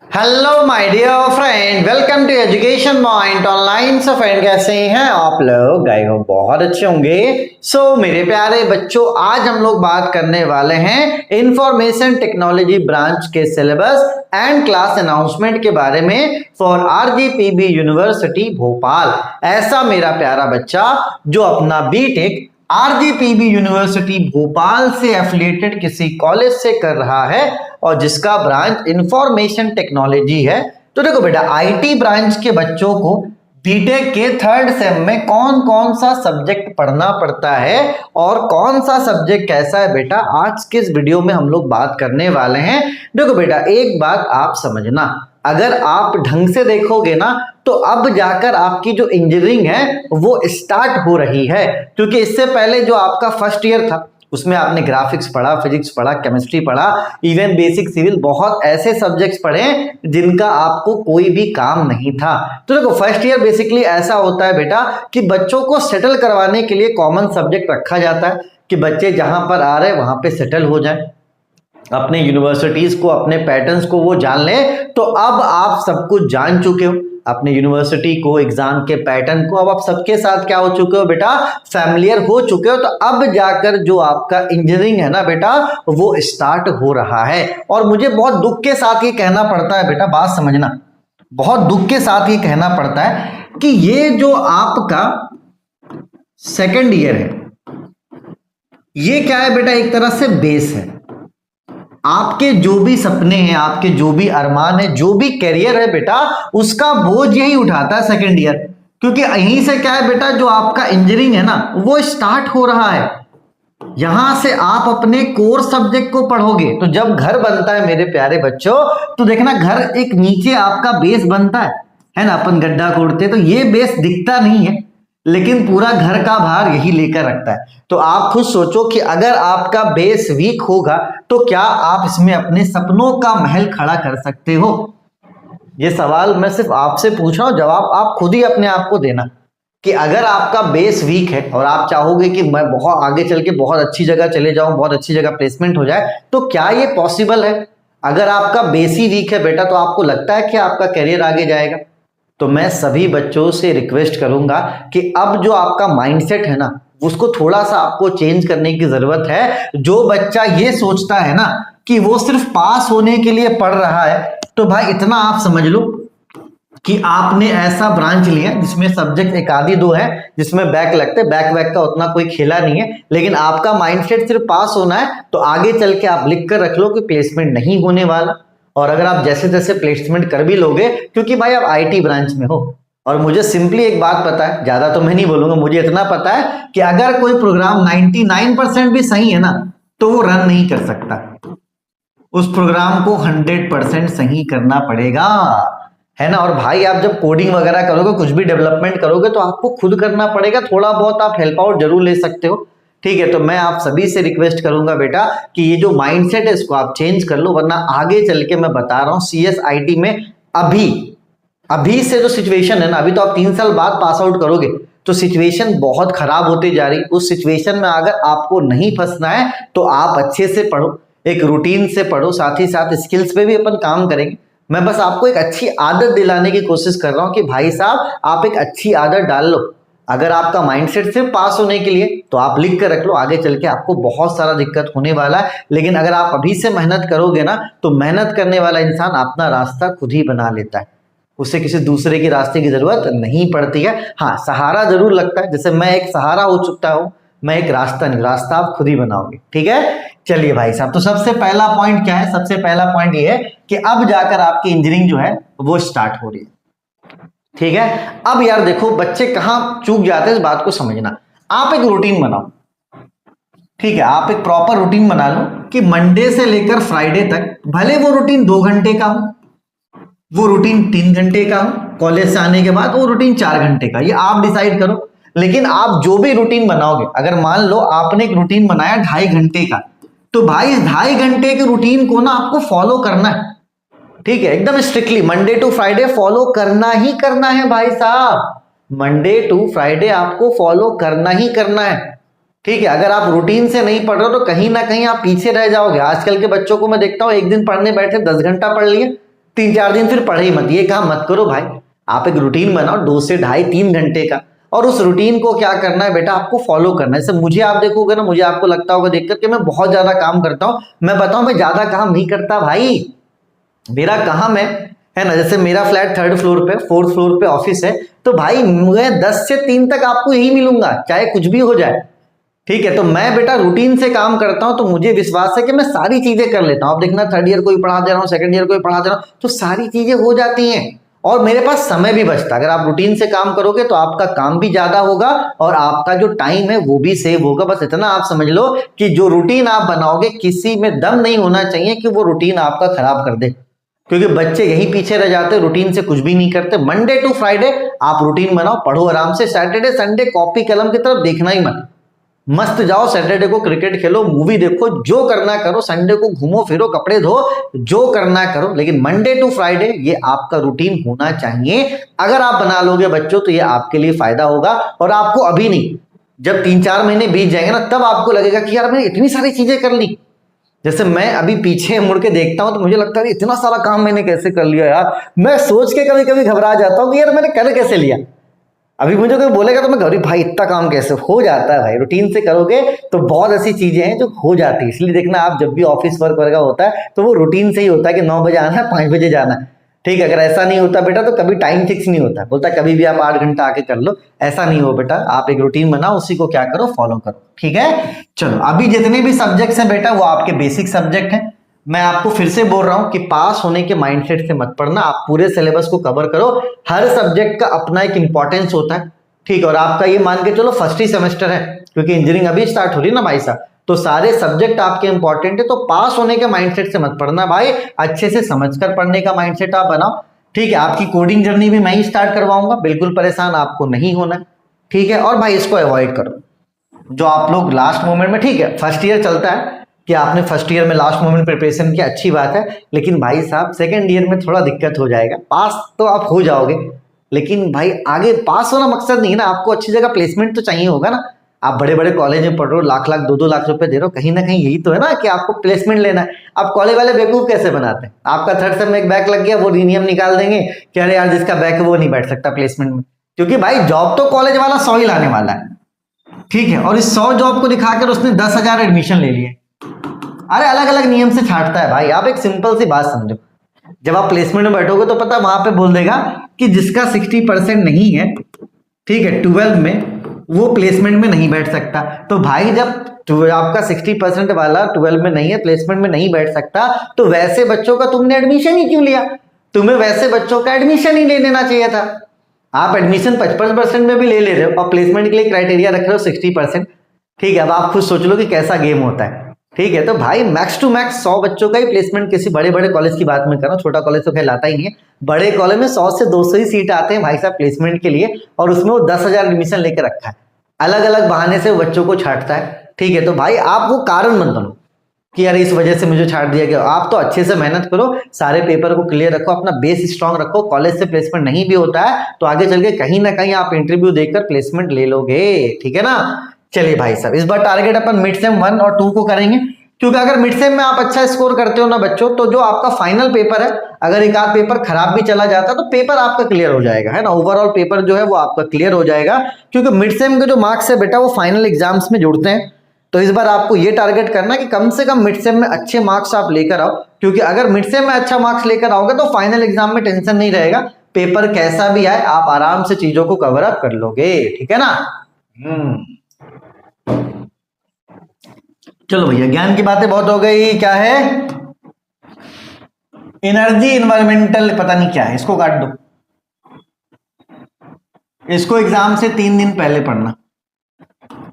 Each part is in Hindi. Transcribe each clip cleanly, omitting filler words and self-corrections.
Hello my dear friend, welcome to education point online. So friend, कैसे हैं आप लोग? आई होप बहुत अच्छे होंगे। मेरे प्यारे बच्चों, आज हम लोग बात करने वाले हैं इंफॉर्मेशन टेक्नोलॉजी ब्रांच के सिलेबस एंड क्लास अनाउंसमेंट के बारे में फॉर आरजीपीबी यूनिवर्सिटी भोपाल। ऐसा मेरा प्यारा बच्चा जो अपना बीटेक आरजीपीबी यूनिवर्सिटी भोपाल से एफिलिएटेड किसी कॉलेज से कर रहा है और जिसका ब्रांच इंफॉर्मेशन टेक्नोलॉजी है। तो देखो बेटा, आईटी ब्रांच के बच्चों को बीटेक के थर्ड सेम में कौन कौन सा सब्जेक्ट पढ़ना पड़ता है और कौन सा सब्जेक्ट कैसा है बेटा, आज के इस वीडियो में हम लोग बात करने वाले हैं। देखो बेटा, एक बात आप समझना, अगर आप ढंग से देखोगे ना तो अब जाकर आपकी जो इंजीनियरिंग है वो स्टार्ट हो रही है। क्योंकि इससे पहले जो आपका फर्स्ट ईयर था उसमें आपने ग्राफिक्स पढ़ा, फिजिक्स पढ़ा, केमिस्ट्री पढ़ा, इवन बेसिक सिविल, बहुत ऐसे सब्जेक्ट्स पढ़े जिनका आपको कोई भी काम नहीं था। तो देखो, फर्स्ट ईयर बेसिकली ऐसा होता है बेटा कि बच्चों को सेटल करवाने के लिए कॉमन सब्जेक्ट रखा जाता है कि बच्चे जहां पर आ रहे हैं वहां पे सेटल हो जाए, अपने यूनिवर्सिटीज को, अपने पैटर्न्स को वो जान ले। तो अब आप सब कुछ जान चुके हो, अपने यूनिवर्सिटी को, एग्जाम के पैटर्न को, अब आप सबके साथ क्या हो चुके हो बेटा, फैमिलियर हो चुके हो। तो अब जाकर जो आपका इंजीनियरिंग है ना बेटा, वो स्टार्ट हो रहा है। और मुझे बहुत दुख के साथ ये कहना पड़ता है बेटा, बात समझना, बहुत दुख के साथ ये कहना पड़ता है कि ये जो आपका सेकेंड ईयर है, ये क्या है बेटा, एक तरह से बेस है। आपके जो भी सपने हैं, आपके जो भी अरमान है, जो भी करियर है बेटा, उसका बोझ यही उठाता है सेकंड ईयर। क्योंकि यहीं से क्या है बेटा, जो आपका इंजीनियरिंग है ना वो स्टार्ट हो रहा है। यहां से आप अपने कोर सब्जेक्ट को पढ़ोगे। तो जब घर बनता है मेरे प्यारे बच्चों, तो देखना घर एक नीचे आपका बेस बनता है ना, अपन गड्ढा खोदते तो ये बेस दिखता नहीं है, लेकिन पूरा घर का भार यही लेकर रखता है। तो आप खुद सोचो कि अगर आपका बेस वीक होगा तो क्या आप इसमें अपने सपनों का महल खड़ा कर सकते हो? ये सवाल मैं सिर्फ आपसे पूछ रहा हूं, जवाब आप खुद ही अपने आप को देना कि अगर आपका बेस वीक है और आप चाहोगे कि मैं बहुत आगे चल के बहुत अच्छी जगह चले जाऊं, बहुत अच्छी जगह प्लेसमेंट हो जाए, तो क्या ये पॉसिबल है? अगर आपका बेस ही वीक है बेटा, तो आपको लगता है कि आपका करियर आगे जाएगा? तो मैं सभी बच्चों से रिक्वेस्ट करूंगा कि अब जो आपका माइंडसेट है ना, उसको थोड़ा सा आपको चेंज करने की जरूरत है। जो बच्चा ये सोचता है ना कि वो सिर्फ पास होने के लिए पढ़ रहा है, तो भाई इतना आप समझ लो कि आपने ऐसा ब्रांच लिया जिसमें सब्जेक्ट एक आधी दो है, जिसमें बैक लगते, बैक वैक का उतना कोई खेला नहीं है, लेकिन आपका माइंडसेट सिर्फ पास होना है। तो आगे चल के आप लिख कर रख लो कि प्लेसमेंट नहीं होने वाला। और अगर आप जैसे जैसे प्लेसमेंट कर भी लोगे, क्योंकि भाई आप आईटी ब्रांच में हो, और मुझे सिंपली एक बात पता है, ज्यादा तो मैं नहीं बोलूंगा, मुझे इतना पता है कि अगर कोई प्रोग्राम 99% भी सही है ना तो वो रन नहीं कर सकता। उस प्रोग्राम को 100% सही करना पड़ेगा, है ना। और भाई आप जब कोडिंग वगैरह करोगे, कुछ भी डेवलपमेंट करोगे, तो आपको खुद करना पड़ेगा। थोड़ा बहुत आप हेल्प आउट जरूर ले सकते हो, ठीक है। तो मैं आप सभी से रिक्वेस्ट करूंगा बेटा कि ये जो माइंडसेट है इसको आप चेंज कर लो, वरना आगे चल के मैं बता रहा हूं सीएसआईटी में अभी अभी से जो सिचुएशन है ना, अभी तो आप 3 साल बाद पास आउट करोगे, तो सिचुएशन बहुत खराब होती जा रही। उस सिचुएशन में अगर आपको नहीं फंसना है तो आप अच्छे से पढ़ो, एक रूटीन से पढ़ो, साथ ही साथ स्किल्स पे भी अपन काम करेंगे। मैं बस आपको एक अच्छी आदत दिलाने की कोशिश कर रहा हूं कि भाई साहब आप एक अच्छी आदत डाल लो। अगर आपका माइंडसेट सिर्फ पास होने के लिए, तो आप लिख कर रख लो, आगे चल के आपको बहुत सारा दिक्कत होने वाला है। लेकिन अगर आप अभी से मेहनत करोगे ना, तो मेहनत करने वाला इंसान अपना रास्ता खुद ही बना लेता है, उसे किसी दूसरे के रास्ते की जरूरत नहीं पड़ती है। हाँ, सहारा जरूर लगता है, जैसे मैं एक सहारा हो चुका हूं, मैं एक रास्ता नहीं, रास्ता आप खुद ही बनाओगे, ठीक है। चलिए भाई साहब, तो सबसे पहला पॉइंट क्या है? सबसे पहला पॉइंट ये है कि अब जाकर आपकी इंजीनियरिंग जो है वो स्टार्ट हो रही है, ठीक है। अब यार देखो, बच्चे कहां चूक जाते हैं, इस बात को समझना। आप एक रूटीन बनाओ, ठीक है, आप एक प्रॉपर रूटीन बना लो कि मंडे से लेकर फ्राइडे तक, भले वो रूटीन 2 घंटे का हो, वो रूटीन 3 घंटे का हो, कॉलेज से आने के बाद वो रूटीन 4 घंटे का, ये आप डिसाइड करो। लेकिन आप जो भी रूटीन बनाओगे, अगर मान लो आपने एक रूटीन बनाया 2.5 घंटे का, तो भाई 2.5 घंटे के रूटीन को ना आपको फॉलो करना है, ठीक है, एकदम strictly Monday to Friday follow करना ही करना है भाई साहब। मंडे टू फ्राइडे आपको फॉलो करना ही करना है, ठीक है। अगर आप रूटीन से नहीं पढ़ रहे हो तो कहीं ना कहीं आप पीछे रह जाओगे। आजकल के बच्चों को मैं देखता हूं, एक दिन पढ़ने बैठे 10 घंटा पढ़ लिए, 3-4 दिन फिर पढ़े ही मत, ये काम मत करो भाई। आप एक रूटीन बनाओ 2 से ढाई 3 घंटे का, और उस रूटीन को क्या करना है बेटा, आपको फॉलो करना है। जैसे मुझे आप देखोगे ना, मुझे आपको लगता होगा देखकर कि मैं बहुत ज्यादा काम करता हूं। मैं बताऊं, मैं ज्यादा काम नहीं करता भाई, मेरा काम है ना। जैसे मेरा फ्लैट 3rd फ्लोर पे, 4th फ्लोर पे ऑफिस है, तो भाई मैं 10 से 3 तक आपको यही मिलूंगा, चाहे कुछ भी हो जाए, ठीक है। तो मैं बेटा रूटीन से काम करता हूं, तो मुझे विश्वास है कि मैं सारी चीजें कर लेता हूं। आप देखना 3rd ईयर को भी पढ़ा दे रहा हूं, 2nd ईयर को भी पढ़ा दे रहा हूं, तो सारी चीजें हो जाती हैं और मेरे पास समय भी बचता है। अगर आप रूटीन से काम करोगे तो आपका काम भी ज्यादा होगा और आपका जो टाइम है वो भी सेव होगा। बस इतना आप समझ लो कि जो रूटीन आप बनाओगे, किसी में दम नहीं होना चाहिए कि वो रूटीन आपका खराब कर दे, क्योंकि बच्चे यही पीछे रह जाते, रूटीन से कुछ भी नहीं करते। मंडे टू फ्राइडे आप रूटीन बनाओ, पढ़ो आराम से। सैटरडे संडे कॉपी कलम की तरफ देखना ही मत, मस्त जाओ सैटरडे को क्रिकेट खेलो, मूवी देखो, जो करना करो। संडे को घूमो फिरो, कपड़े धो, जो करना करो, लेकिन मंडे टू फ्राइडे ये आपका रूटीन होना चाहिए। अगर आप बना लोगे बच्चों तो ये आपके लिए फायदा होगा। और आपको अभी नहीं, जब 3-4 महीने बीत जाएंगे ना, तब आपको लगेगा कि यार मैंने इतनी सारी चीजें कर ली। जैसे मैं अभी पीछे मुड़ के देखता हूं तो मुझे लगता है इतना सारा काम मैंने कैसे कर लिया यार। मैं सोच के कभी कभी घबरा जाता हूं कि यार मैंने कर कैसे लिया। अभी मुझे कोई बोलेगा तो मैं घबरी, भाई इतना काम कैसे हो जाता है। भाई रूटीन से करोगे तो बहुत ऐसी चीजें हैं जो हो जाती है। इसलिए देखना, आप जब भी ऑफिस वर्क वगैरह होता है तो वो रूटीन से ही होता है कि 9 बजे आना है, 5 बजे जाना है, ठीक है। अगर ऐसा नहीं होता बेटा तो कभी टाइम फिक्स नहीं होता, बोलता कभी भी आप 8 घंटा आके कर लो, ऐसा नहीं हो बेटा। आप एक रूटीन बनाओ, उसी को क्या करो, फॉलो करो, ठीक है। चलो, अभी जितने भी सब्जेक्ट्स हैं बेटा वो आपके बेसिक सब्जेक्ट हैं। मैं आपको फिर से बोल रहा हूं कि पास होने के माइंडसेट से मत पढ़ना, आप पूरे सिलेबस को कवर करो। हर सब्जेक्ट का अपना एक इंपॉर्टेंस होता है, ठीक है। और आपका ये मान के चलो फर्स्ट ही सेमेस्टर है, क्योंकि इंजीनियरिंग अभी स्टार्ट हो रही है ना भाई साहब, तो सारे सब्जेक्ट आपके इंपॉर्टेंट है। तो पास होने के माइंडसेट से मत पढ़ना भाई, अच्छे से समझकर पढ़ने का माइंडसेट आप बनाओ, ठीक है। आपकी कोडिंग जर्नी भी मैं ही स्टार्ट करवाऊंगा, बिल्कुल परेशान आपको नहीं होना, ठीक है। और भाई इसको अवॉइड करो जो आप लोग लास्ट मोमेंट में, ठीक है, फर्स्ट ईयर चलता है कि आपने फर्स्ट ईयर में लास्ट मोमेंट प्रिपरेशन किया, अच्छी बात है, लेकिन भाई साहब सेकंड ईयर में थोड़ा दिक्कत हो जाएगा। पास तो आप हो जाओगे, लेकिन भाई आगे पास होना मकसद नहीं है ना, आपको अच्छी जगह प्लेसमेंट तो चाहिए होगा ना। आप बड़े बड़े कॉलेज में पढ़ रहे हो, लाख लाख 2-2 लाख रुपए दे रहे हो, कहीं ना कहीं यही तो है ना कि आपको प्लेसमेंट लेना है। आप कॉलेज वाले बेवकूफ कैसे बनाते हैं, आपका 3rd सेम में एक बैक लग गया, वो नियम निकाल देंगे कि अरे यार जिसका बैक है वो नहीं बैठ सकता प्लेसमेंट में, क्योंकि भाई जॉब तो कॉलेज वाला 100 ही लाने वाला है, ठीक है। और इस 100 जॉब को दिखाकर उसने 10,000 एडमिशन ले लिए। अरे अलग अलग नियम से छांटता है भाई। आप एक सिंपल सी बात समझो, जब आप प्लेसमेंट में बैठोगे तो पता वहां पे बोल देगा कि जिसका 60% नहीं है, ठीक है, 12 में, वो प्लेसमेंट में नहीं बैठ सकता। तो भाई जब आपका 60% वाला 12 में नहीं है, प्लेसमेंट में नहीं बैठ सकता, तो वैसे बच्चों का तुमने एडमिशन ही क्यों लिया? तुम्हें वैसे बच्चों का एडमिशन ही ले लेना चाहिए था। आप एडमिशन 55% में भी ले रहे हो और प्लेसमेंट के लिए क्राइटेरिया रख रहे हो 60%, ठीक है। अब आप खुद सोच लो कि कैसा गेम होता है, ठीक है। तो भाई मैक्स टू मैक्स 100 बच्चों का ही प्लेसमेंट, किसी बड़े बड़े कॉलेज की बात मैं कर रहा हूँ, छोटा कॉलेज तो कहलाता ही नहीं है। बड़े कॉलेज में 100 से 200 ही सीट आते हैं भाई साहब प्लेसमेंट के लिए, और उसमें वो 10,000 एडमिशन लेकर रखा है। अलग अलग बहाने से बच्चों को छांटता है, ठीक है। तो भाई आप वो कारण मत बनो कि यार इस वजह से मुझे छांट दिया गया। आप तो अच्छे से मेहनत करो, सारे पेपर को क्लियर रखो, अपना बेस स्ट्रांग रखो। कॉलेज से प्लेसमेंट नहीं भी होता है तो आगे चल के कहीं ना कहीं आप इंटरव्यू देकर प्लेसमेंट ले लोगे, ठीक है ना। चलिए भाई साहब, इस बार टारगेट अपन मिड सेम 1 और 2 को करेंगे, क्योंकि अगर मिड सेम में आप अच्छा स्कोर करते हो ना बच्चों, तो जो आपका फाइनल पेपर है, अगर एक आध पेपर खराब भी चला जाता तो पेपर आपका क्लियर हो जाएगा, है ना। ओवरऑल पेपर जो है वो आपका क्लियर हो जाएगा, क्योंकि मिड सेम के जो मार्क्स है बेटा वो फाइनल एग्जाम्स में जुड़ते हैं। तो इस बार आपको ये टारगेट करना है कि कम से कम मिड सेम में अच्छे मार्क्स आप लेकर आओ, क्योंकि अगर मिड सेम में अच्छा मार्क्स लेकर आओगे तो फाइनल एग्जाम में टेंशन नहीं रहेगा। पेपर कैसा भी आए आप आराम से चीजों को कवर अप कर लोगे, ठीक है ना। चलो भैया, ज्ञान की बातें बहुत हो गई। क्या है? एनर्जी इन्वायरमेंटल, पता नहीं क्या है, इसको काट दो। इसको एग्जाम से 3 दिन पहले पढ़ना,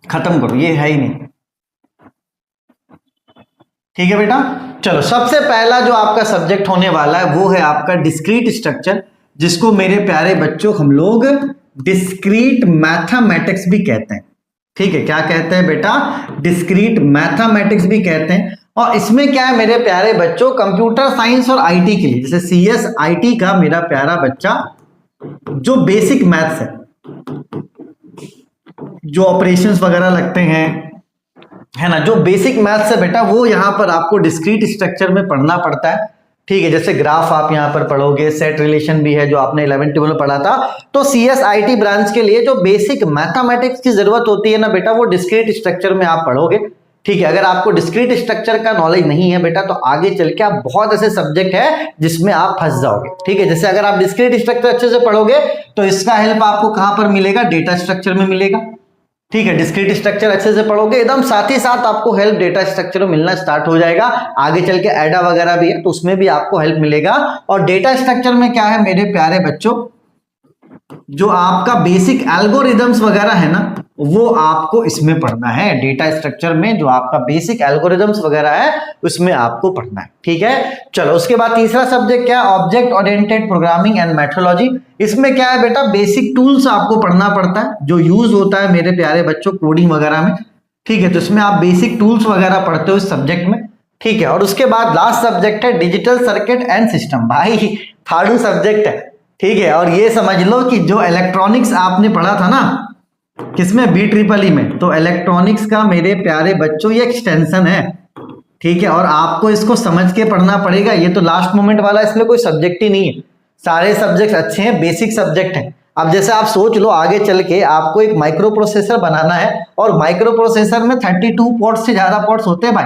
खत्म करो, ये है ही नहीं, ठीक है बेटा। चलो, सबसे पहला जो आपका सब्जेक्ट होने वाला है वो है आपका डिस्क्रीट स्ट्रक्चर, जिसको मेरे प्यारे बच्चों हम लोग डिस्क्रीट मैथमेटिक्स भी कहते हैं, ठीक है। क्या कहते हैं बेटा? डिस्क्रीट मैथमेटिक्स भी कहते हैं। और इसमें क्या है मेरे प्यारे बच्चों, कंप्यूटर साइंस और आईटी के लिए, जैसे सीएस आईटी का मेरा प्यारा बच्चा, जो बेसिक मैथ्स है, जो ऑपरेशंस वगैरह लगते हैं, है ना, जो बेसिक मैथ्स है बेटा, वो यहां पर आपको डिस्क्रीट स्ट्रक्चर में पढ़ना पड़ता है, ठीक है, जैसे ग्राफ आप यहाँ पर पढ़ोगे, सेट रिलेशन भी है जो आपने 11th में पढ़ा था। तो CSIT ब्रांच के लिए जो बेसिक मैथमेटिक्स की जरूरत होती है ना बेटा, वो डिस्क्रीट स्ट्रक्चर में आप पढ़ोगे। ठीक है, अगर आपको डिस्क्रीट स्ट्रक्चर का नॉलेज नहीं है बेटा, तो आगे चल के आप बहुत ऐसे सब्जेक्ट है जिसमें आप फंस जाओगे। ठीक है, जैसे अगर आप डिस्क्रीट स्ट्रक्चर अच्छे से पढ़ोगे तो इसका हेल्प आपको कहां पर मिलेगा, डेटा स्ट्रक्चर में मिलेगा। ठीक है, डिस्क्रीट स्ट्रक्चर अच्छे से पढ़ोगे एकदम, साथ ही साथ आपको हेल्प डेटा स्ट्रक्चर में मिलना स्टार्ट हो जाएगा। आगे चल के एडा वगैरह भी है तो उसमें भी आपको हेल्प मिलेगा। और डेटा स्ट्रक्चर में क्या है मेरे प्यारे बच्चों, जो आपका बेसिक एल्गोरिदम्स वगैरह है ना, वो आपको इसमें पढ़ना है। डेटा स्ट्रक्चर में जो आपका बेसिक एल्गोरिदम्स वगैरह है उसमें आपको पढ़ना है। ठीक है, चलो उसके बाद तीसरा सब्जेक्ट क्या है, object oriented programming and methodology. इसमें क्या है बेटा, बेसिक टूल्स आपको पढ़ना पड़ता है जो यूज होता है मेरे प्यारे बच्चों कोडिंग वगैरह में। ठीक है, तो इसमें आप बेसिक टूल्स वगैरह पढ़ते हो इस सब्जेक्ट में। ठीक है, और उसके बाद लास्ट सब्जेक्ट है डिजिटल सर्किट एंड सिस्टम। भाई थार्ड सब्जेक्ट है। ठीक है, और ये समझ लो कि जो इलेक्ट्रॉनिक्स आपने पढ़ा था ना, किसमें, BEEE में, तो इलेक्ट्रॉनिक्स का मेरे प्यारे बच्चों ये एक्सटेंशन है। ठीक है, और आपको इसको समझ के पढ़ना पड़ेगा। ये तो लास्ट मोमेंट वाला, इसमें कोई सब्जेक्ट ही नहीं है, सारे सब्जेक्ट अच्छे हैं, बेसिक सब्जेक्ट हैं। अब जैसे आप सोच लो आगे चल के आपको एक माइक्रो प्रोसेसर बनाना है, और माइक्रो प्रोसेसर में 32 पोर्ट्स से ज्यादा पोर्ट्स होते हैं भाई,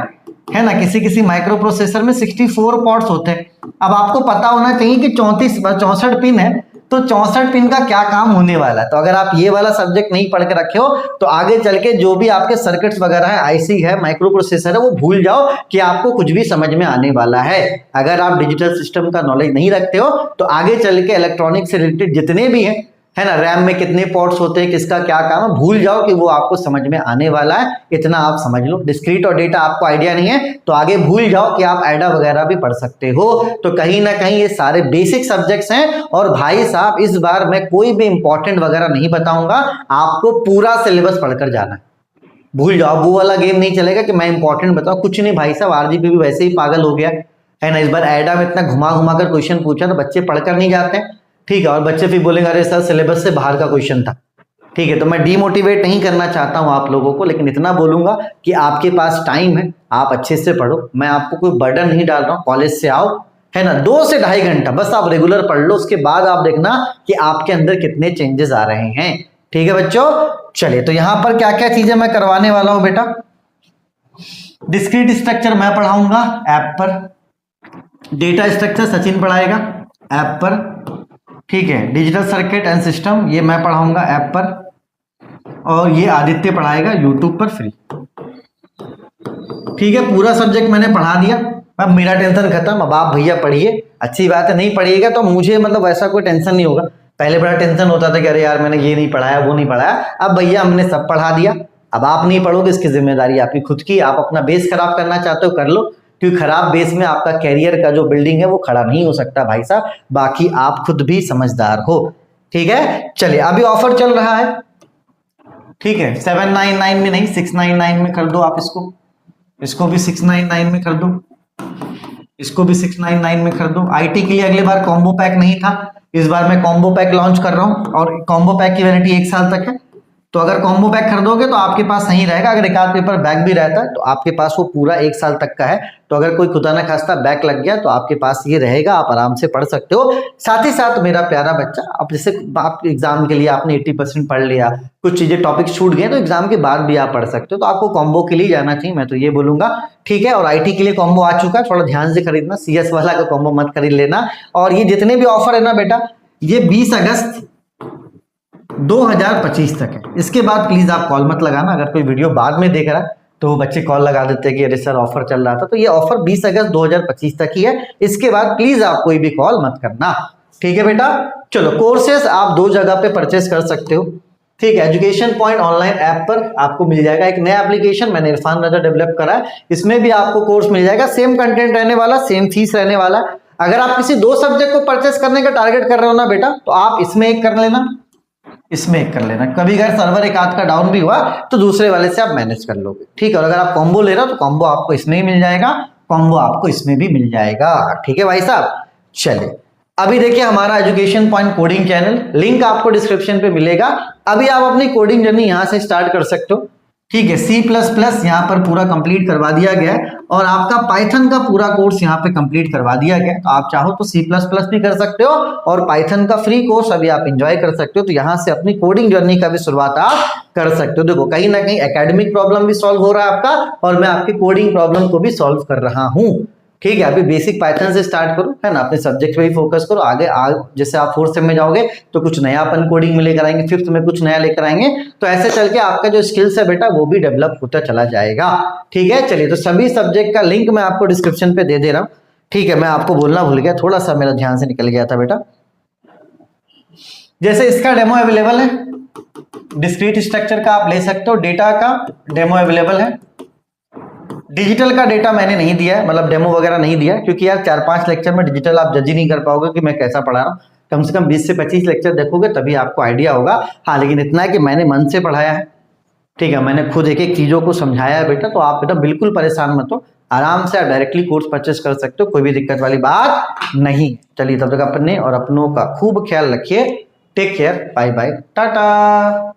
है ना। किसी माइक्रो प्रोसेसर में 64 पोर्ट्स होते हैं। अब आपको पता होना चाहिए कि 64 पिन है, तो 64 पिन का क्या काम होने वाला है। तो अगर आप ये वाला सब्जेक्ट नहीं पढ़ के रखे हो तो आगे चल के जो भी आपके सर्किट्स वगैरह है, आईसी है, माइक्रो प्रोसेसर है, वो भूल जाओ कि आपको कुछ भी समझ में आने वाला है। अगर आप डिजिटल सिस्टम का नॉलेज नहीं रखते हो तो आगे चल के इलेक्ट्रॉनिक से रिलेटेड जितने भी हैं, है ना, रैम में कितने पोर्ट्स होते हैं, किसका क्या काम है, भूल जाओ कि वो आपको समझ में आने वाला है। इतना आप समझ लो। डिस्क्रीट और डेटा आपको आइडिया नहीं है तो आगे भूल जाओ कि आप एडा वगैरह भी पढ़ सकते हो। तो कहीं ना कहीं ये सारे बेसिक सब्जेक्ट्स हैं। और भाई साहब इस बार मैं कोई भी इंपॉर्टेंट वगैरह नहीं बताऊंगा, आपको पूरा सिलेबस पढ़कर जाना है। भूल जाओ, वो वाला गेम नहीं चलेगा कि मैं इंपॉर्टेंट बताऊं, कुछ नहीं भाई साहब। RGP भी वैसे ही पागल हो गया है ना। इस बार एडा में इतना घुमा घुमा कर क्वेश्चन पूछा तो बच्चे पढ़कर नहीं जाते। ठीक है, और बच्चे फिर बोलेंगे अरे सर सिलेबस से बाहर का क्वेश्चन था। ठीक है, तो मैं डीमोटिवेट नहीं करना चाहता हूं आप लोगों को, लेकिन इतना बोलूंगा कि आपके पास टाइम है, आप अच्छे से पढ़ो। मैं आपको कोई बर्डन नहीं डाल रहा हूं, कॉलेज से आओ, है ना, 2 से ढाई घंटा बस आप रेगुलर पढ़ लो। उसके बाद आप देखना कि आपके अंदर कितने चेंजेस आ रहे हैं। ठीक है बच्चों, चलिए तो यहां पर क्या क्या चीजें मैं करवाने वाला हूं बेटा। डिस्क्रीट स्ट्रक्चर मैं पढ़ाऊंगा ऐप पर, डेटा स्ट्रक्चर सचिन पढ़ाएगा ऐप पर। ठीक है, डिजिटल सर्किट एंड सिस्टम ये मैं पढ़ाऊंगा ऐप पर, और ये आदित्य पढ़ाएगा यूट्यूब पर फ्री। ठीक है, पूरा सब्जेक्ट मैंने पढ़ा दिया। अब मेरा टेंशन खत्म। अब आप भैया पढ़िए, अच्छी बात है, नहीं पढ़िएगा तो मुझे मतलब वैसा कोई टेंशन नहीं होगा। पहले बड़ा टेंशन होता था कि अरे यार मैंने ये नहीं पढ़ाया, वो नहीं पढ़ाया। अब भैया हमने सब पढ़ा दिया। अब आप नहीं पढ़ोगे, इसकी जिम्मेदारी आपकी खुद की। आप अपना बेस खराब करना चाहते हो कर लो, क्योंकि खराब बेस में आपका कैरियर का जो बिल्डिंग है वो खड़ा नहीं हो सकता भाई साहब। बाकी आप खुद भी समझदार हो। ठीक है, चलिए अभी ऑफर चल रहा है। ठीक है, 799 में नहीं 699 में कर दो आप इसको भी 699 में कर दो, इसको भी 699 में कर दो। आईटी के लिए अगले बार कॉम्बो पैक नहीं था, इस बार मैं कॉम्बो पैक लॉन्च कर रहा हूं, और कॉम्बो पैक की वैलिडिटी 1 साल तक है। तो अगर कॉम्बो पैक खरीदोगे तो आपके पास नहीं रहेगा। अगर एक आध पेपर बैक भी रहता है तो आपके पास वो पूरा 1 साल तक का है। तो अगर कोई खुदा ना खास्ता बैक लग गया तो आपके पास ये रहेगा, आप आराम से पढ़ सकते हो। साथ ही साथ मेरा प्यारा बच्चा, अब जैसे आप एग्जाम के लिए आपने 80% पढ़ लिया, कुछ चीजें टॉपिक छूट गए, तो एग्जाम के बाद भी आप पढ़ सकते हो। तो आपको कॉम्बो के लिए जाना चाहिए, मैं तो ये बोलूंगा। ठीक है, और आईटी के लिए कॉम्बो आ चुका है, थोड़ा ध्यान से खरीदना, CS वाला का कॉम्बो मत खरीद लेना। और ये जितने भी ऑफर है ना बेटा, ये 20 अगस्त 2025 तक है। इसके बाद प्लीज आप कॉल मत लगाना। अगर कोई वीडियो बाद में देख रहा है तो बच्चे कॉल लगा देते हैं कि अरे सर ऑफर चल रहा था। तो ये ऑफर 20 अगस्त 2025 तक ही है। इसके बाद प्लीज आप कोई भी कॉल मत करना। ठीक है बेटा, चलो कोर्सेस आप 2 जगह पे परचेस कर सकते हो। ठीक है, एजुकेशन पॉइंट ऑनलाइन ऐप पर आपको मिल जाएगा एक नया एप्लीकेशन, मैंने इरफान रजा डेवलप करा है। इसमें भी आपको कोर्स मिल जाएगा, सेम कंटेंट रहने वाला, सेम फीस रहने वाला। अगर आप किसी 2 सब्जेक्ट को परचेस करने का टारगेट कर रहे हो ना बेटा, तो आप इसमें एक कर लेना, इसमें एक कर लेना। कभी अगर सर्वर एक आध का डाउन भी हुआ तो दूसरे वाले से आप मैनेज कर लोगे। ठीक है, और अगर आप कॉम्बो ले रहे हो तो कॉम्बो आपको इसमें ही मिल जाएगा, कॉम्बो आपको इसमें भी मिल जाएगा। ठीक है भाई साहब, चलिए अभी देखिए हमारा education point coding channel, link आपको डिस्क्रिप्शन पे मिलेगा। अभी आप अपनी कोडिंग जर्नी यहां से स्टार्ट कर सकते हो। ठीक है, C++ यहाँ पर पूरा कंप्लीट करवा दिया गया है और आपका पाइथन का पूरा कोर्स यहाँ पे कंप्लीट करवा दिया गया है। तो आप चाहो तो C++ भी कर सकते हो और पाइथन का फ्री कोर्स अभी आप एंजॉय कर सकते हो। तो यहाँ से अपनी कोडिंग जर्नी का भी शुरुआत आप कर सकते हो। देखो कहीं ना कहीं एकेडमिक प्रॉब्लम भी सॉल्व हो रहा है आपका और मैं आपकी कोडिंग प्रॉब्लम को भी सॉल्व कर रहा हूँ। ठीक है, अभी बेसिक पाइथन से स्टार्ट करो, है ना, अपने सब्जेक्ट पे ही फोकस करो। आगे जैसे आप 4th सेम में जाओगे तो कुछ नया अपन कोडिंग में लेकर आएंगे, 5th में कुछ नया लेकर आएंगे। तो ऐसे चल के आपका जो स्किल्स है बेटा वो भी डेवलप होता चला जाएगा। ठीक है, चलिए, तो सभी सब्जेक्ट का लिंक मैं आपको डिस्क्रिप्शन पे दे दे रहा हूँ। ठीक है, मैं आपको बोलना भूल गया, थोड़ा सा मेरा ध्यान से निकल गया था बेटा। जैसे इसका डेमो अवेलेबल है, डिस्क्रीट स्ट्रक्चर का आप ले सकते हो, डेटा का डेमो अवेलेबल है। डिजिटल का डेटा मैंने नहीं दिया है, मतलब डेमो वगैरह नहीं दिया, क्योंकि यार 4-5 लेक्चर में डिजिटल आप जज ही नहीं कर पाओगे कि मैं कैसा पढ़ा रहा हूँ। कम से कम 20 से 25 लेक्चर देखोगे तभी आपको आइडिया होगा। हाँ, लेकिन इतना है कि मैंने मन से पढ़ाया है। ठीक है, मैंने खुद एक एक चीजों को समझाया है बेटा। तो आप बेटा बिल्कुल परेशान मत हो, आराम से आप डायरेक्टली कोर्स परचेस कर सकते हो, कोई भी दिक्कत वाली बात नहीं। चलिए, तब तक अपने और अपनों का खूब ख्याल रखिए। Take care, bye bye, Tata.